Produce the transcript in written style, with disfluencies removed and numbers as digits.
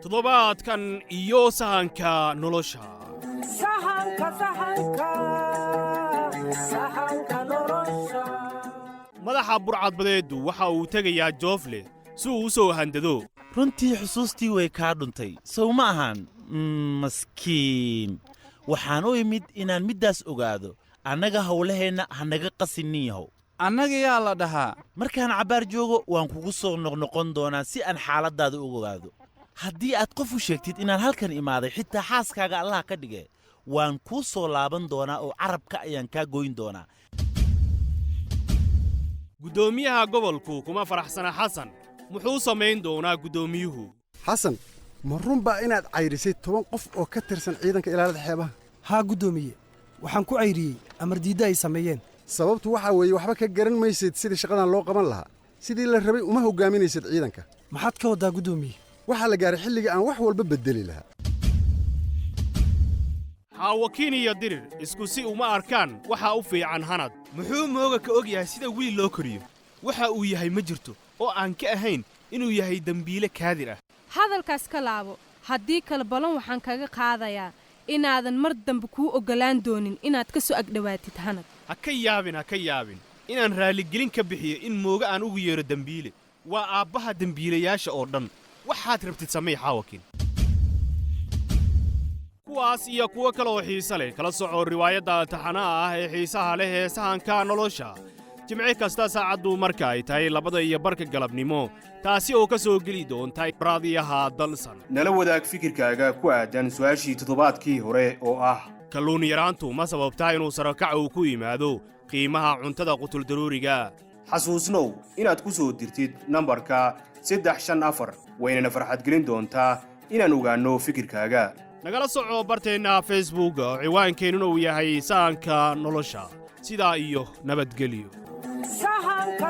toddobaadkan iyo sahanka nolosha madaxa burcadbadeedu waxa uu tegayaa joofle si uu u soo handado runtii xusuustii way kaa dhuntay sow ma ahan maskiin waxaan u imid inaan middaas ogaado annaga hawlaheenna hanaga qasinin yahow annaga yaa la dhahaa markaan cabbaar joogo waan kugu soo noqnoqon doonaa si aan xaaladdaada u ogaado haddii aad qof u sheegtid inaan halkan imaaday xitaa xaaskaaga allaha ka dhige waan kuu soo laaban doonaa oo carabka ayaan kaa goyn doonaa guddoomiyaha gobolku kuma faraxsana xasan muxuu samayn doonaa guddoomiyuhu xasan ma runbaa inaad cayrisay 10 qof oo ka tirsan ciidanka ilaalada xeebaha haa guddoomiye waxaan ku cayriyey amar diidda ay sameeyeen sababtu waxaa weeye waxba ka garan maysid sidii shaqadan loo qaban lahaa sidii la rabay uma hoggaaminaysid ciidanka maxaad ka waddaa guddoomiye waxaa la gaaray xilligii aan wax walba beddeli lahaa xaawakiin iyo dirir isku si uma arkaan waxa u fiican hanad muxuu mooga ka og yahay sida wiil loo koriyo waxa uu yahay ma jirto oo aan ka ahayn inuu yahay dembiile kaadir ah hadalkaas ka laabo haddii kale balan waxaan kaga qaadayaa inaadan mar dambe kuu oggolaan doonin inaad ka soo agdhowaatid hanad ha ka yaabin inaan raalligelin ka bixiyo in mooga aan ugu yeedho dembiile waa aabbaha dembiilayaasha oo dhan waxaad rabtid samay xaawakiin kuwaas iyo kuwo kaleoo xiise leh kala soco riwaayadda taxanaha ah ee xiisaha leh ee sahanka nolosha jimci kasta saacaddu marka ay tahay 2:15 galabnimo taasi oo ka soo geli doonta raadiyaha dalsan nala wadaag fikirkaaga ku aadan su'aashii toddobaadkii hore oo ah kalluun yaraantu ma sababtaa inuu sarakac uu ku yimaado qiimaha cuntada qutuldaruuriga xasuusnow inaad ku soo dirtid nambarka 354 waynana farxad gelin doontaa inaan ogaanno fikirkaaga nagala soco barteenna Facebook oo ciwaankeenuna uu yahay sahanka nolosha sidaa iyo nabadgelyo sahanka